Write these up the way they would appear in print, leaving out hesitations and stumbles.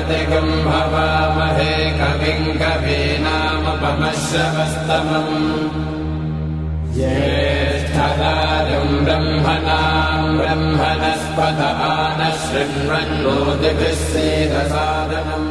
पतिगं भवामहे कविं कवीनामुपमश्रवस्तमम् ज्येष्ठराजं ब्रह्मणां ब्रह्मणस्पत आनः शृण्वन्नोतिभिः सीदसादनम्।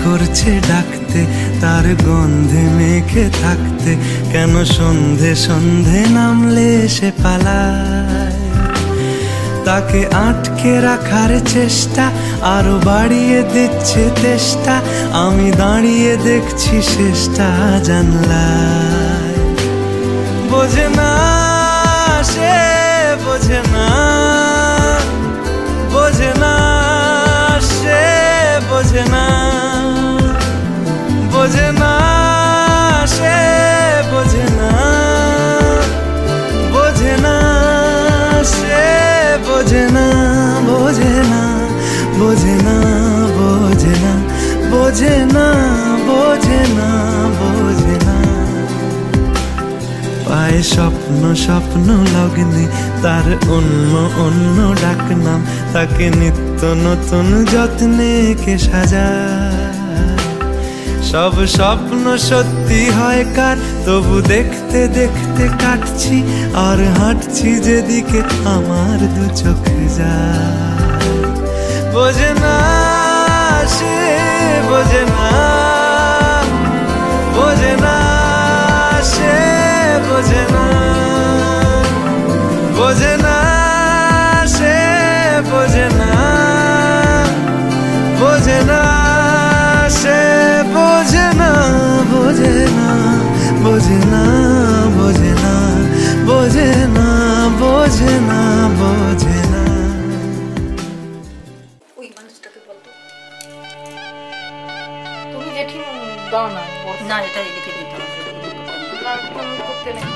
করছে ডাকতে তার গন্ধে মেখে থাকতে, কেন সন্ধে সন্ধে নামলে সে পালায়। তাকে আটকে রাখার চেষ্টা আরো বাড়িয়ে দিচ্ছে তেষ্টা, আমি দাঁড়িয়ে দেখছি শেষটা জানলায়। বোঝে না সে বোঝে না, বোঝে না সে বোঝে না, বোঝে না সে বোঝে না, বোঝে না সে বোঝে না, বোঝে না বোঝে না বোঝে না, বোঝে না বোঝে না বোঝে না। পায়ে স্বপ্ন স্বপ্ন লগ্নে তার অন্য অন্য ডাকনাম, তাকে নিত্য নতুন যত্নে কে সাজায়। সব স্বপ্ন সত্যি হয় কার, তবু দেখতে দেখতে কাটছি আর হাঁটছি যেদিকে আমার দু চোখ যায়। বোঝে না সে বোঝে না, বোঝে না সে বোঝে না, বোঝে না সে বোঝে না, বোঝে না সে বোঝে না, বোঝে না বোঝে না বোঝে না, বোঝে না বোঝে না বোঝে না। ওই মানুষটাকে বলতো তুমি জেঠি দাও না, না এটা এদিকে দিতে হবে, করতে নেই।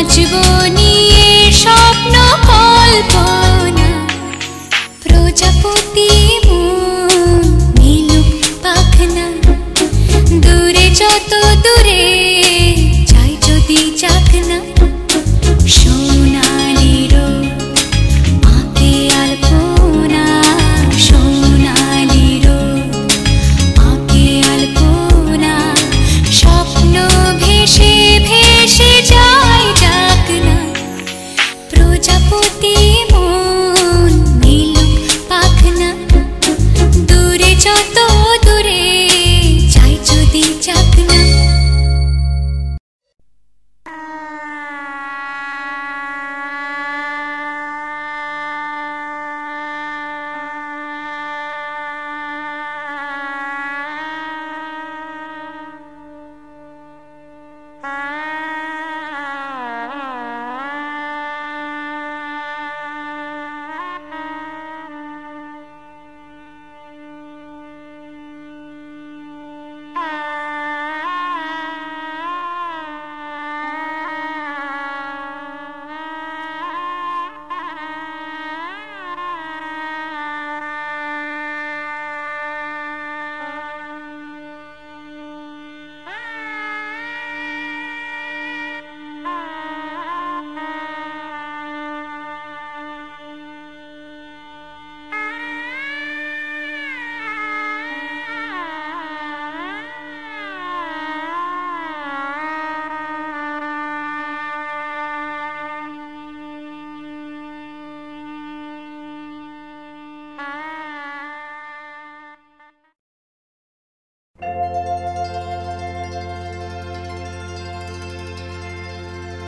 বুঝবো নিয়ে স্বপ্ন কল্পনা প্রজাপতি মন মিলুক পাখনা দূরে যত দূরে যাই যদি যাক না সোনালি রোদ আঁকে আলপনা সোনালি রোদ আঁকে আলপনা স্বপ্ন ভেসে ভেসে যায় যাক না প্রজাপতি মন মিলুক পাখনা দূরে যত দূরে যাই যদি যাক না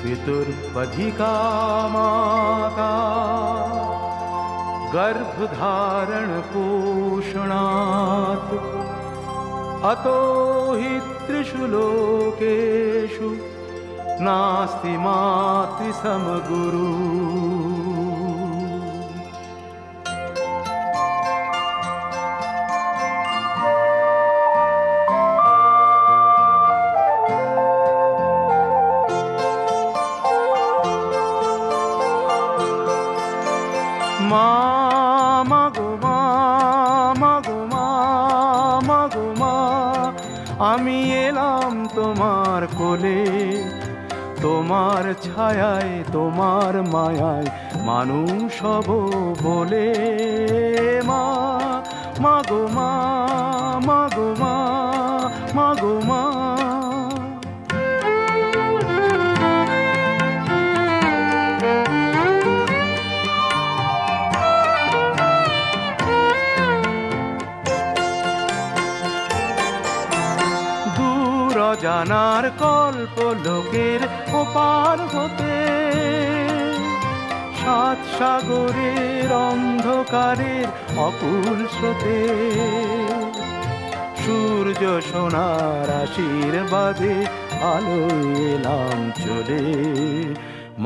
पितुर्पधिका माता गर्भधारण पोषणात् अतो हि त्रिषु लोकेषु नास्ति मातृसमगुरु আমি এলাম তোমার কোলে তোমার ছায়ায় তোমার মায়ায় মানুষ হব বলে মা মাগো মা মাগো মা মাগো মা জানার কল্প লোকের ওপার হতে সাত সাগরের অন্ধকারের অকুল স্রোতে সূর্য সোনার আশীর্বাদে আলো এলাম চলে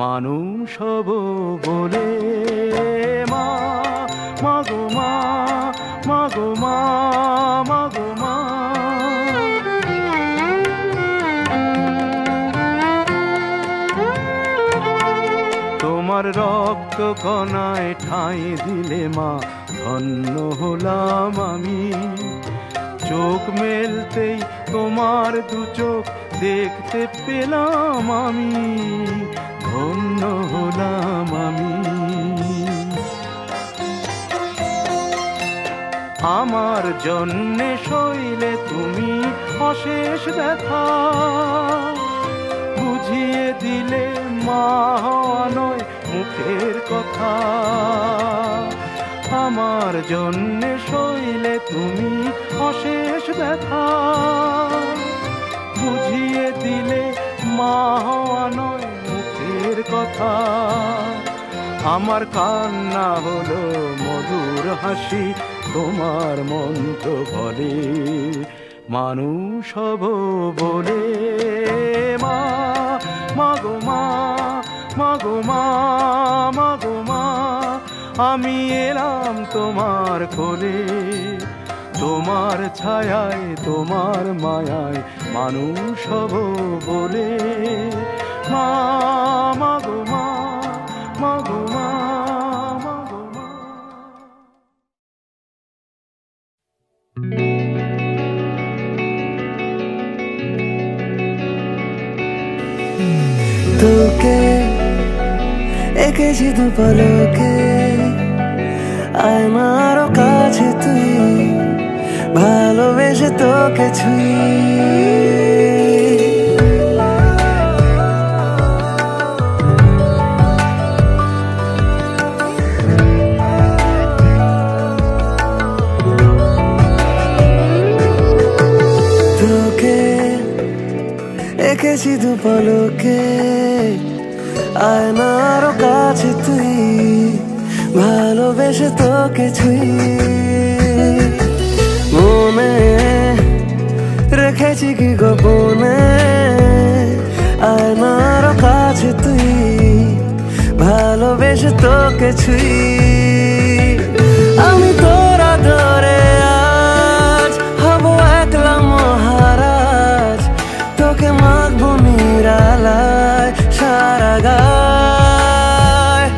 মানুষ হব বলে মা মাগো মা মাগো মা মাগো মা তোমার রক্ত কণায় ঠাঁই দিলে মা ধন্য হলাম আমি চোখ মেলতেই তোমার দু চোখ দেখতে পেলাম আমি ধন্য হলাম আমি আমার জন্যে সইলে তুমি অশেষ ব্যথা বুঝিয়ে দিলে মা হওয়া নয় মুখের কথা আমার জন্যে সইলে তুমি অশেষ ব্যথা বুঝিয়ে দিলে মা হওয়া নয় মুখের কথা আমার কান্না হলো মধুর হাসি তোমার মন্ত্র বলে মানুষ হব বলে মা মাগো মা মাগো মা মাগো মা আমি এলাম তোমার কোলে তোমার ছায়ায় তোমার মায়ায় মানুষ হব বলে মা তোকে এঁকেছি দু পলকে, আয়নার কাছে তুই, ভালোবেসে তোকে ছুঁই। তোকে এঁকেছি দু পলকে, আয়নার কাছে তুই, ভালোবেসে তোকে ছুঁই। মনে রেখেছি কি গোপনে, আয়নার কাছে তুই, ভালোবেসে তোকে ছুঁই। আমি তোরা ধরে আজ হব একলা মহারাজ, তোকে মাখবো নিরালায় সারা গায়।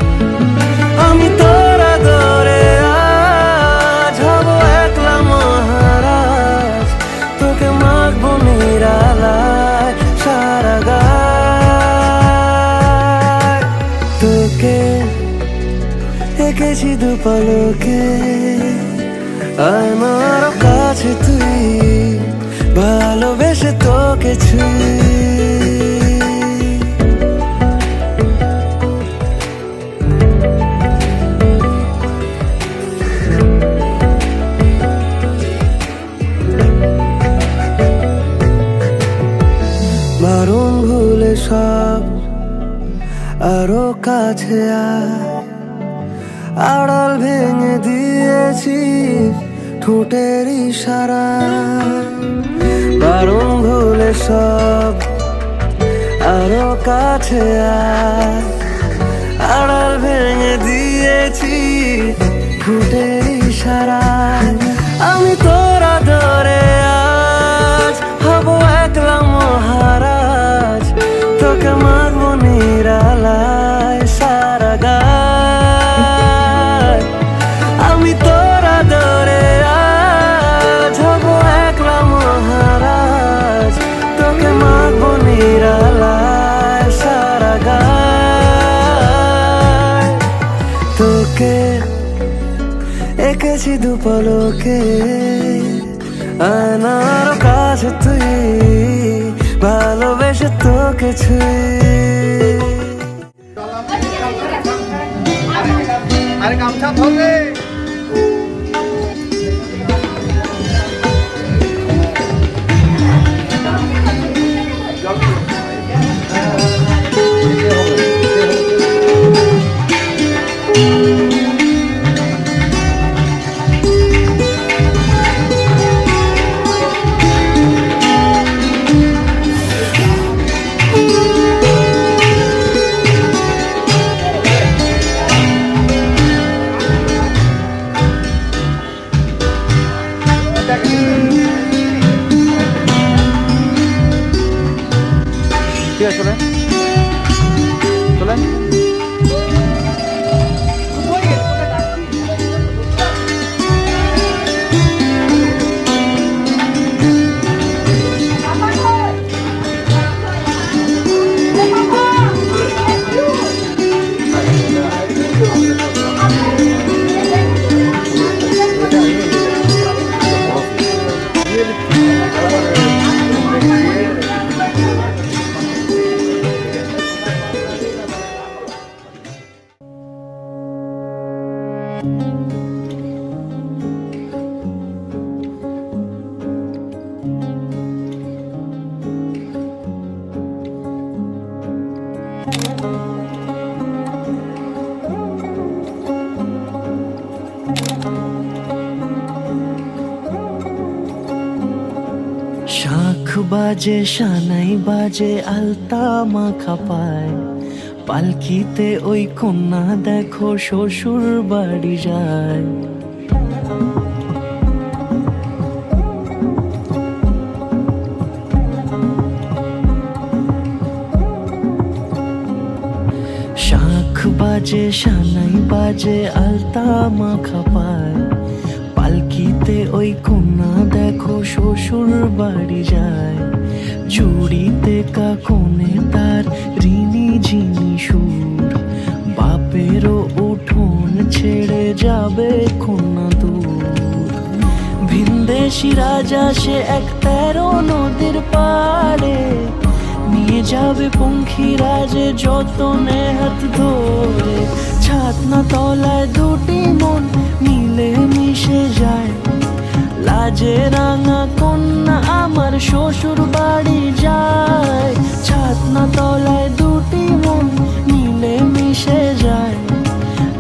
আমি তোরা ধরে আজ হব একলা মহারাজ, তোকে মাখবো নিরালায় সারা গায়। তোকে এঁকেছি দু পলকে, আয়নার কাছে তুই, ভালোবেসে তোকে ছুঁই। বারণ ভুলে সব আরো কাছে আয়, আড়াল ভেঙে দিয়েছি ঠোঁটের ইশারা। বারণ ভুলে সব আরো কাছে আয়, আড়াল ভেঙে দিয়েছি ঠোঁটের ইশারা। আমি তোরা ধরে আজ হব একলা মহারাজ, তোকে মাখবো নিরালায় সারা গায়। আমি তোরা ধরে আজ হব একলা মহারাজ, তোকে মাখবো নিরালায় সারা গায়। তোকে এঁকেছি দু পলকে, আয়নার কাছে তুই, ভালোবেসে তোকে ছুঁই। আরে গামছা ধরলে ঠিক আছে, চলেন চলেন। শাখ বাজে সানাই বাজে আলতা মাখা পায়, পালকিতে ওই কন্যা দেখো শ্বশুর বাড়ি যায়। শাখ বাজে সানাই বাজে আলতা মাখা পায়, পালকিতে ওই কন্যা দেখো শ্বশুর বাড়ি যায়। চুড়িতে কাকনে তার হয়ে যাবে কন্যা দূর। ভিনদেশি রাজা সে এক 13 নদীর পাড়ে, নিয়ে যাবে পঙ্খিরাজে যতনে হাত ধরে। ছাতনা তলায় দুটি মন মিলে মিশে যায়, লাজে রাঙা কন্যা আমার শ্বশুর বাড়ি যায়। ছাতনা তলায় দুটি মন মিলে মিশে যায়,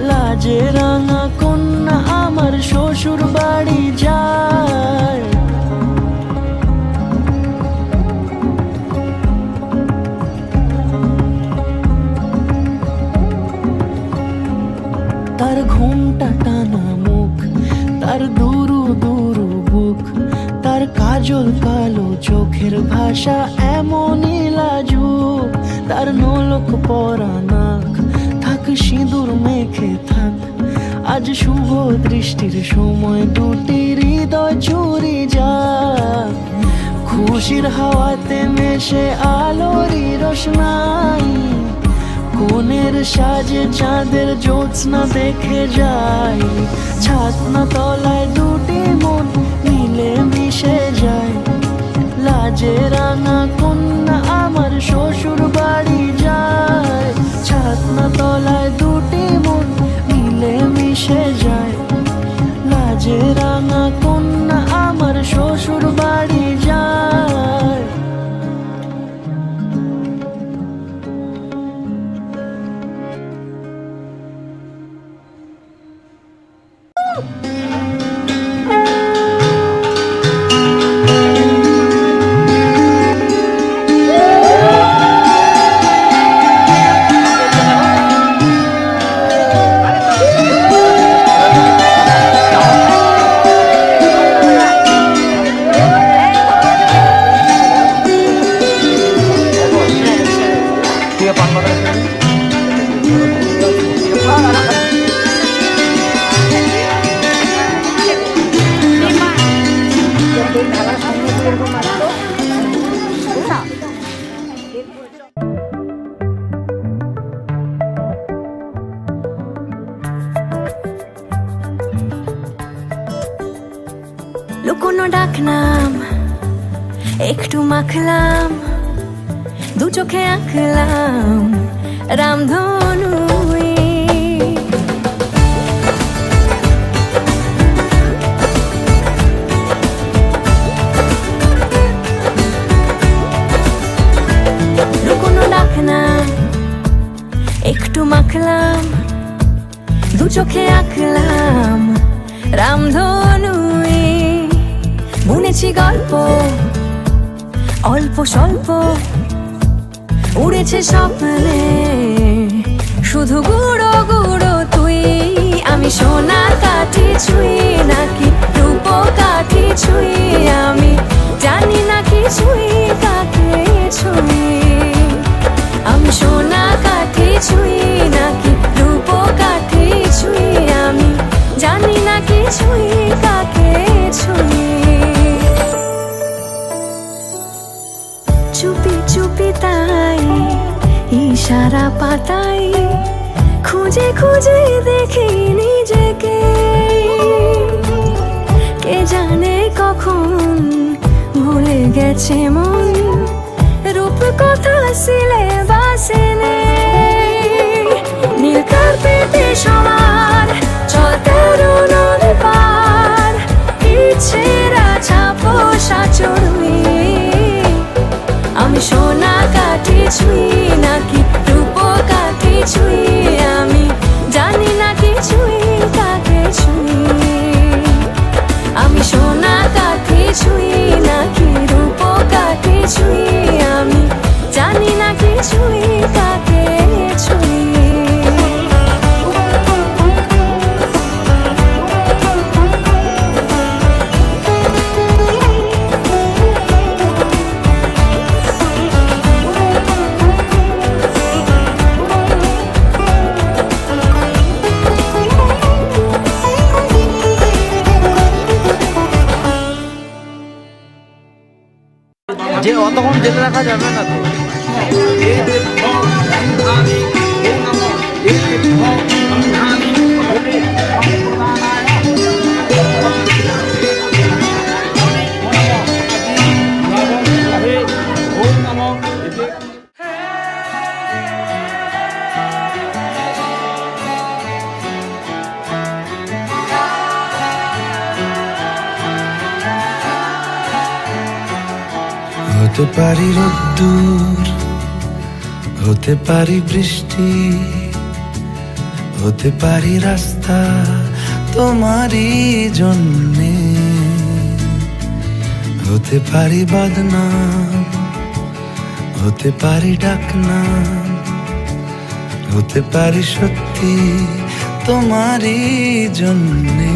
লাজে রাঙা কন্যা আমার শ্বশুর বাড়ি যায়। তার ঘোমটা টানা মুখ, তার দুরু দুরু বুক, তার কাজল কালো চোখের ভাষা এমনই লাজুক। তার নোলক পরা নাক, থাক সিঁদুর মেখে থাক, আজ শুভ দৃষ্টির সময় দুটি হৃদয় চুরি যাক। খুশির হাওয়াতে মেশে আলোরই রোশনাই, কোণের সাজে চাঁদের জ্যোৎস্না দেখে যাই। ছাতনা তলায় দুটি মন মিলে মিশে যায়, লাজে রাঙা কন্যা আমার শ্বশুর বাড়ি যায়। ছাতনা তলায় দুটি মন মিলে মিশে যায়, লাজে রাঙা কন্যা আমার শ্বশুর বাড়ি যায়। লুকোনো ডাকনাম একটু মাখলাম, দু চোখে আঁকলাম রামধনু। লুকোনো ডাকনাম একটু মাখলাম, দু চোখে আঁকলাম রামধনু। বুনেছি গল্প অল্প স্বল্প, উড়েছে স্বপ্নে শুধু গুঁড়ো গুঁড়ো তুই। আমি সোনা কাঠি ছুঁই নাকি রূপ কাঠি ছুঁই, আমি জানি না কি ছুঁই কাকে ছুঁই। আমি সোনা কাঠি ছুঁই নাকি রূপ কাঠি ছুঁই, আমি জানি না কি ছুঁই কাকে ছুঁই। চুপি চুপি তাই ইশারা পাতাই, খুঁজে খুঁজে দেখি নিজেকে। কে জানে কখন ভুলে গেছে মন, রূপ কথা সিলেবাসে নেই। নীল কার্পেটে সবার চলতে রুনুর পার, ইচ্ছেরা ছাপোষা চড়ুই। আমি সোনা কাঠি ছুঁই নাকি রূপ কাঠি ছুঁই, আমি জানি না কি ছুঁই কাকে ছুঁই। আমি সোনা কাঠি ছুঁই নাকি রূপ কাঠি ছুঁই, আমি জানি না কি ছুঁই কাকে ছুঁই। যে অতক্ষণ জেনে রাখা যাবে না তো। এই হতে পারি রোদ্দুর, হতে পারি বৃষ্টি, হতে পারি রাস্তা তোমারই জন্যে, হতে পারি বদনাম, হতে পারি ডাকনাম, হতে পারি সত্যি তোমারই জন্যে,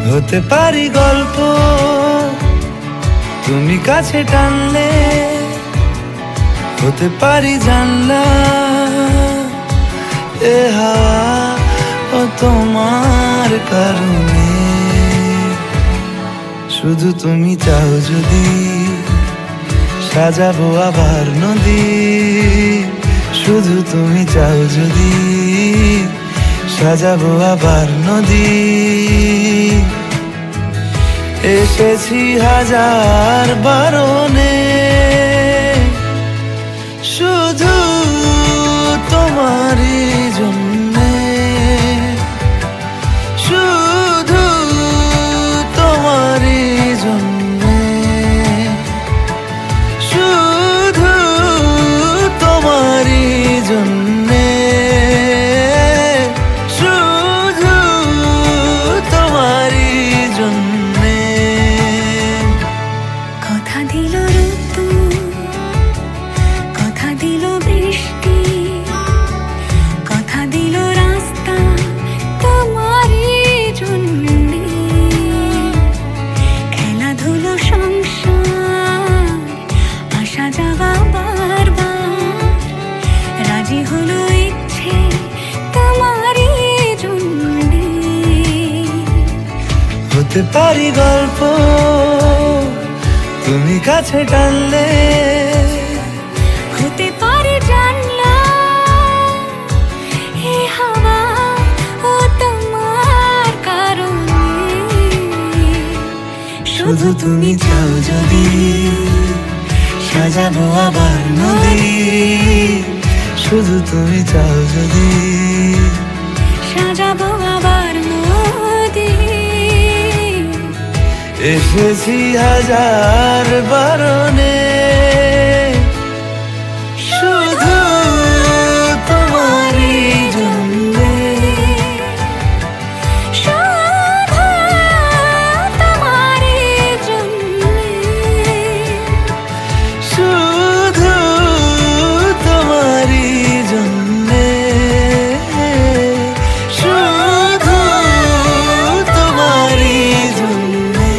হতে পারি গল্প তুমি কাছে টানলে, হতে পারি জানলা এ হাওয়া ও তোমার কারণে। শুধু তুমি চাও যদি সাজাবো আবার নদী, শুধু তুমি চাও যদি সাজাবো আবার নদী। এসেছি হাজার বারণে শুধু তোমারই জন্যে, শুধু তোমারই জন্যে, শুধু তোমারই জন্যে, শুধু তোমারই জন্যে। কথা দিল ঋতু, কথা দিল বৃষ্টি, কথা দিল রাস্তা তোমারই জন্যে, খেলাধুলো সংসার আসা যাওয়া বারবার, রাজি হলো ইচ্ছে তোমারই জন্যে। হতে পারি গল্প তুমি কাছে টানলে, হতে পারে জানলা এ হাওয়া ও তোমার কারণে। শুধু তুমি চাও যদি সাজাবো আবার নদী, শুধু তুমি চাও যদি সাজাবো আবার নদী। এসেছি হাজার বারণে শুধু তোমারই জন্যে, শুধু তোমারই জন্যে, শুধু তোমারই জন্যে, শুধু তোমারই জন্যে।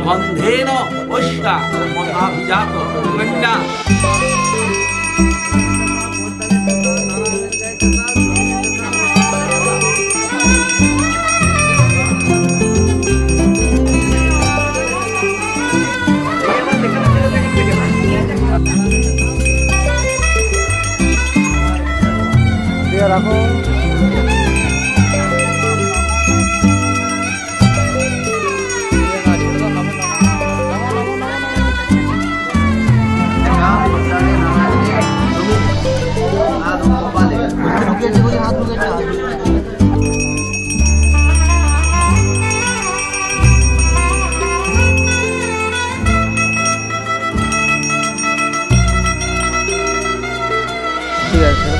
গন্ধেন অশ্বা মধাভিজাত কন্যা। রাখো ঠিক আছে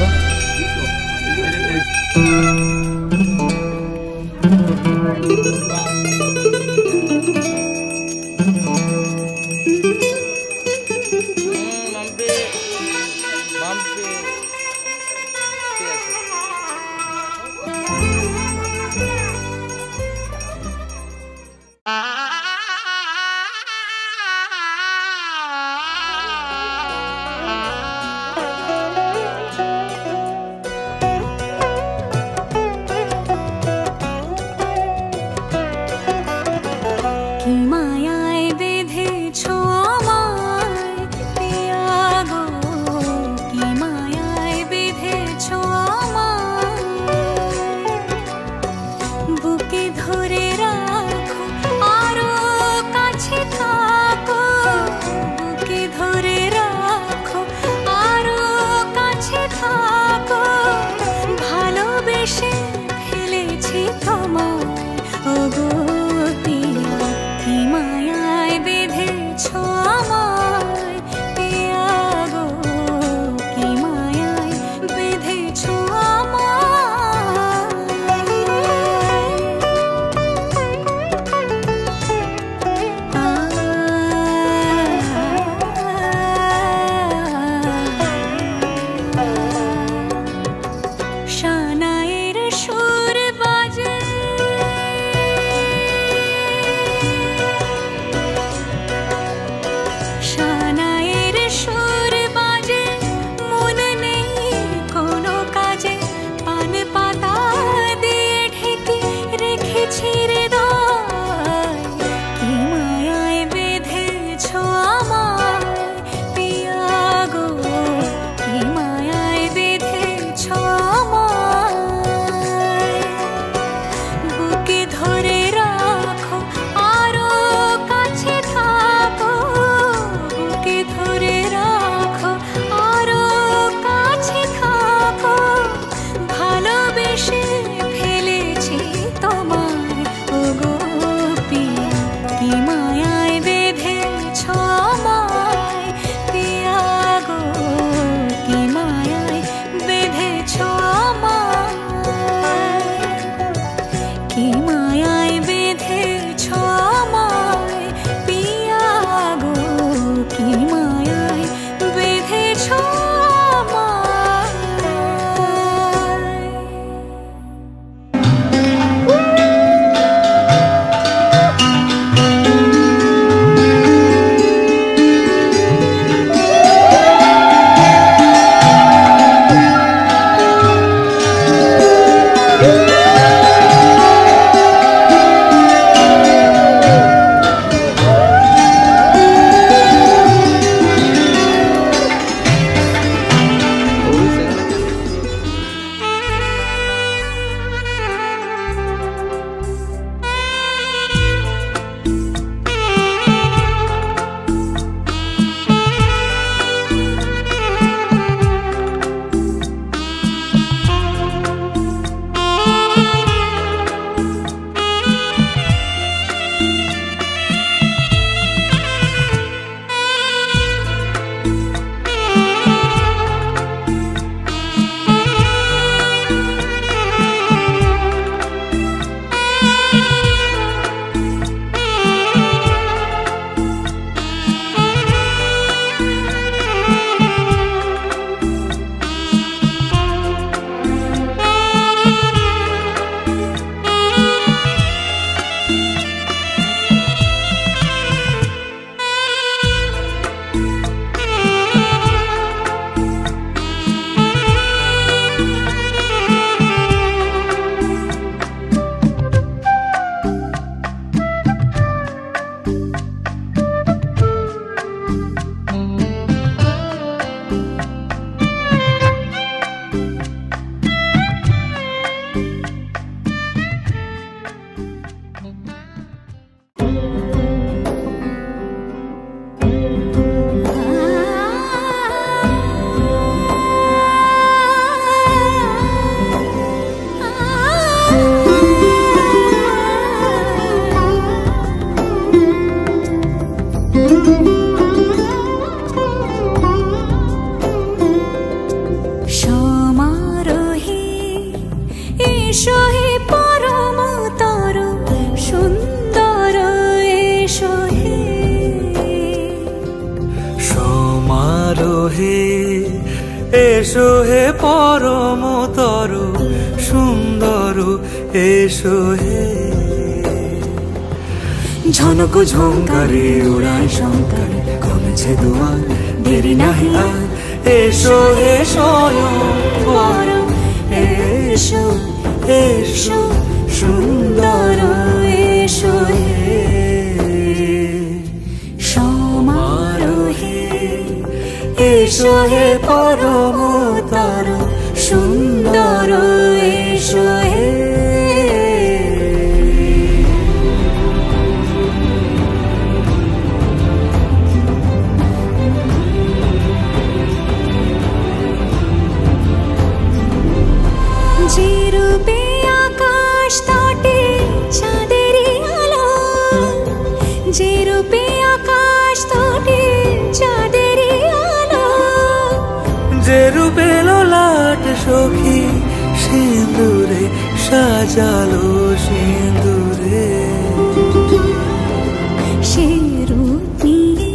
হে এসো হে পরমতর সুন্দর এসো হে ঝনক ঝঙ্কারে উড়ায় শঙ্কারে কমেছে দুয়ার দেরি নাহি আর এসো হে স্বয়ং পরম এসো এসো সুন্দর এসো হে সমারোহে এসো হে পরমতর সুন্দর এসো হে যে রূপে আকাশ তটে চাঁদেরই আলো যে রূপে আকাশ তটে চাঁদেরই আলো যে রূপে ললাট সখী সিঁদুরে সাজালো সিঁদুরে সে রূপ নিয়ে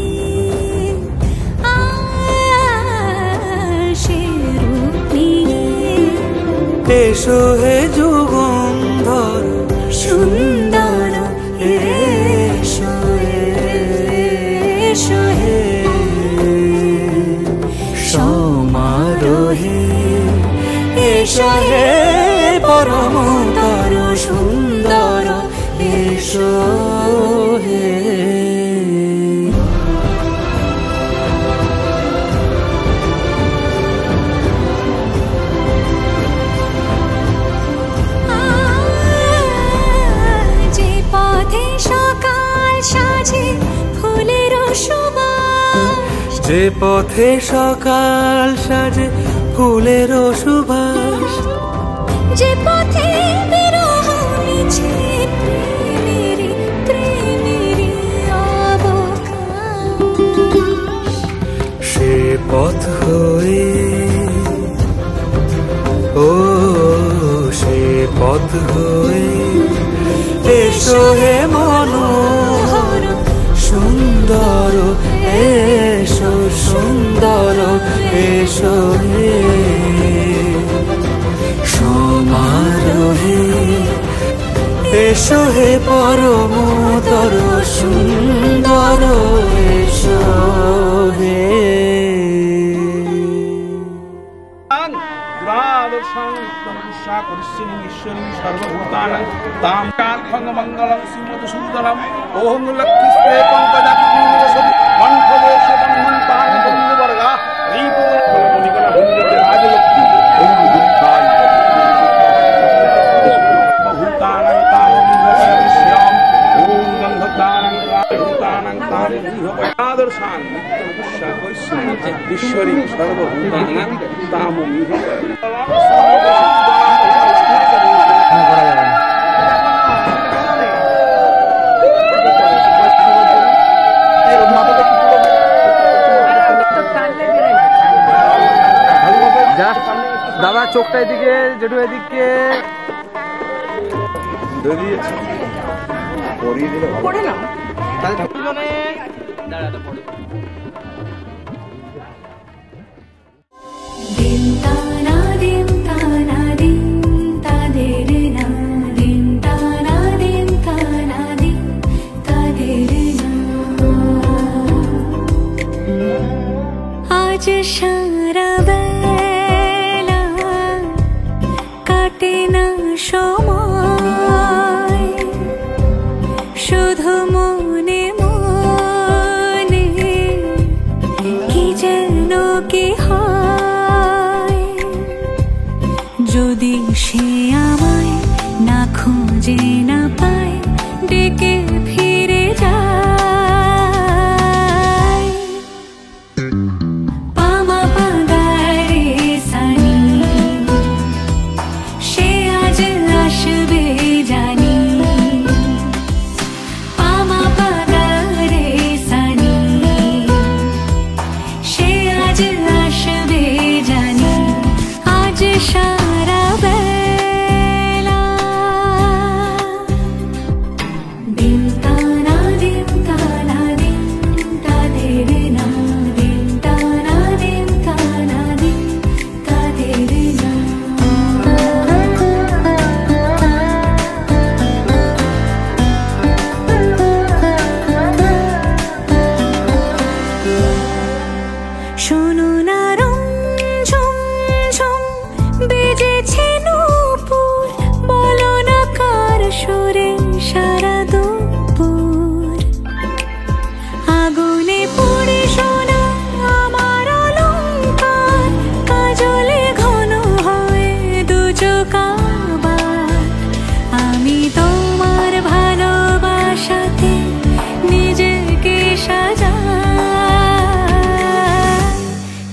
সে রূপ নিয়ে এসো হে যুগন্ধর সুন্দর এসো এসো হে সমারোহে এসো হে পরমতর সুন্দর এসো হে যে পথে সকাল সাজে ফুলের সুবাস যে পথে সকাল সাজে ফুলের সুবাস যে পথে বিরহ মিছে প্রেমেরই প্রেমেরই অবকাশ সে পথ হয়ে ও সে পথ হয়ে এসো হে মনোহর সুন্দর এসো সুন্দর এসো হে সমারোহে এসো হে পরমতর সুন্দর এসো হে সর্বভূতানাং তাম কাঙ্খং মঙ্গলং শ্রীমতু সুন্দরম ওম লক্ষ্মীস্তে পঙ্কজাগ্নিবসতি কণ্ঠদেশে বন্ধন্তাং বন্ধুবর্গা ঋতু মণিকলা হুঞ্জতে রাজলক্ষ্মী ওম দুঃখায় ভূতানাং তাম শ্যাম ওম গন্ধদানাং ভূতানাং তাম আদর্শান ঈশ্বরী সর্বভূতানাং তাম দাদা চোখটা এদিকে জেঠু এদিকে বেরিয়েছে পরিয়ে দিলে ভালো। দিন তানা দিন তানা দিন তাদের না দিন তানা দিন তানা দিন তাদের না আজ সারা বেলা কাটে না সময় শুধু মনে মনে কি যেন কি হয় যদি সে আমায় না খুঁজে না পায় ডেকে ফিরে যায় পামা পাগারে সানি সে আজ আসবে জানি পামা পাগারে সানি সে আজ আসবে জানি আজ সারা বেলা দিন তানা দিন তাদের না দিন তানা দিন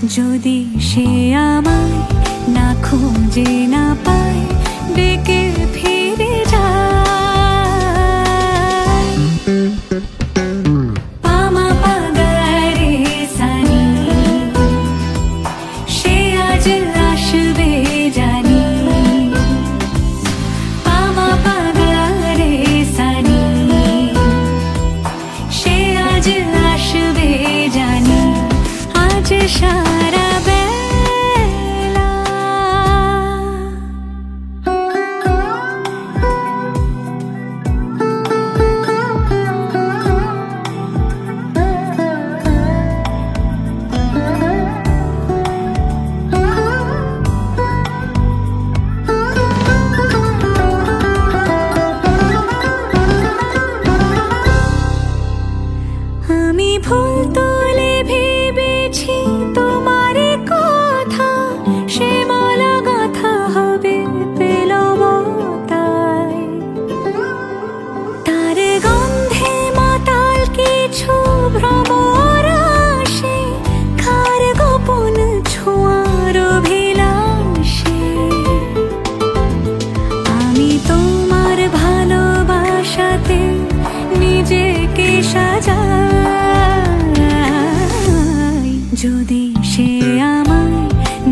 যদি সে আমায় না খুঁজে না পায় ডেকে ফিরে যায় পামা পাগারে সানি সে আজ আসবে জানি পামা পাগারে সানি সে আজ আসবে জানি আজ সারা আমি ভুল তোলে ভেবেছি তোমার কথা সে মালা গাথা হবে পেলব তাই তার গন্ধে মাতাল কিছু ভ্রমর আসে খার গোপন ছোঁয়ার অভিলাষে আমি তোমার ভালোবাসাতে নিজেকে সাজাই যদি সে আমায়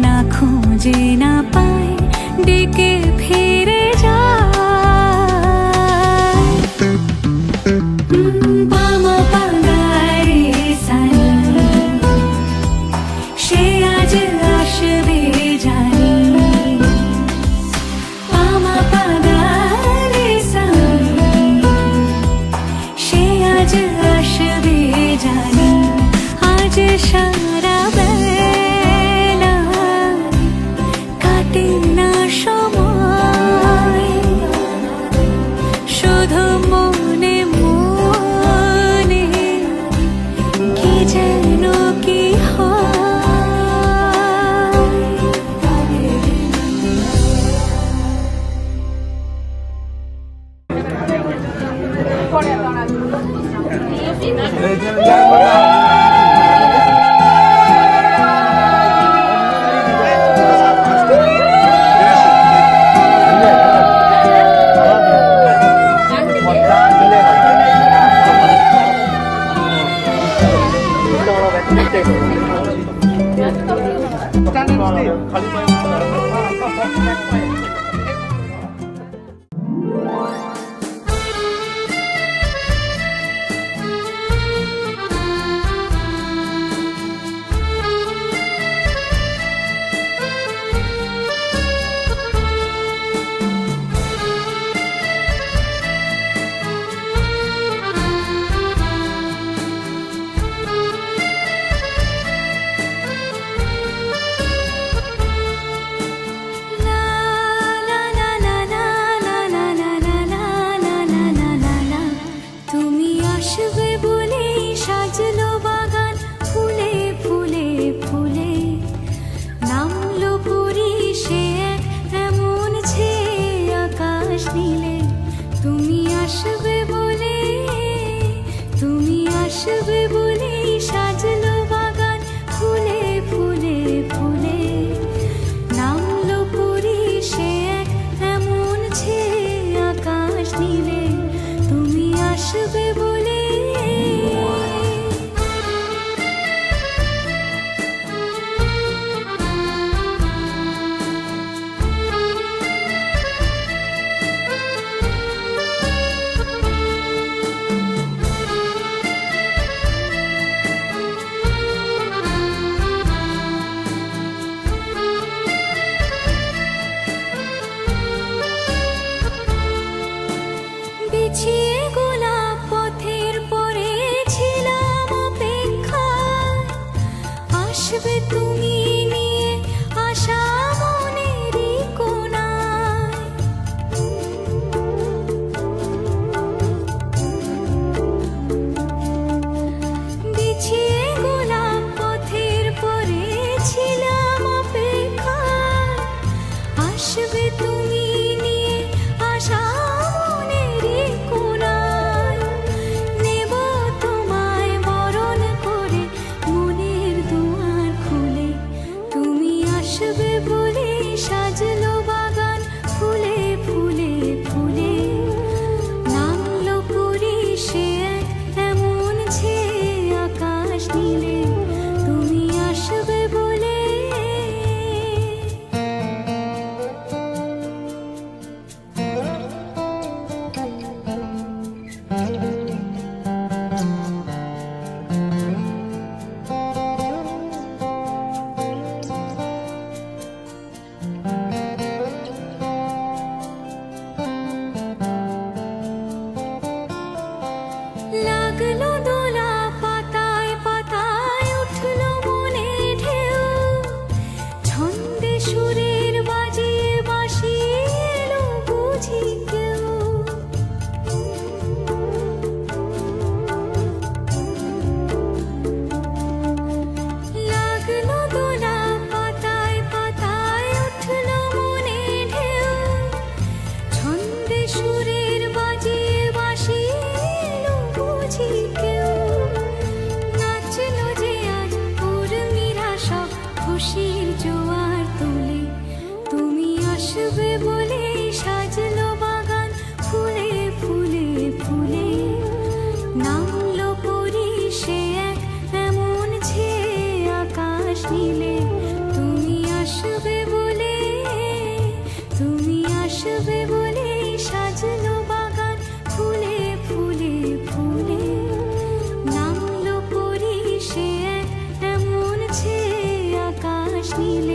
না খুঁজে না পায় ডেকে ফিরে যায় পামা পাগারে সানি সে আজ আসবে জানি পামা পাগারে সানি সে আজ আসবে জানি আজ সারা বেলা কাটে না সময় শুধু মনে মনে কি যেন কি তুমি আসবে বলে সাজলো বাগান ফুলে ফুলে ফুলে নামলো পুরী সে এমন ছে আকাশ নীলে তুমি আসবে বলে সাজলো বাগান ফুলে ফুলে ফুলে নামলো পুরী সে এমন ছে আকাশ নীলে তুমি আসবে বলে বিছিয়ে গোলাপ পথের পরে ছিলাম অপেক্ষায় আসবে তুমি নিয়ে আশা মনেরই কোণায় বিছিয়ে গোলাপ পথের পরে ছিলাম অপেক্ষায় আসবে তুমি নিয়ে আশা তোমায় বরণ করে মনের দুয়ার খুলে আসবে বলে, তুমি আসবে বলে সাজলো বাগান ফুলে ফুলে ফুলে। নামলো পরি সে এক এমন ছে আকাশ নীল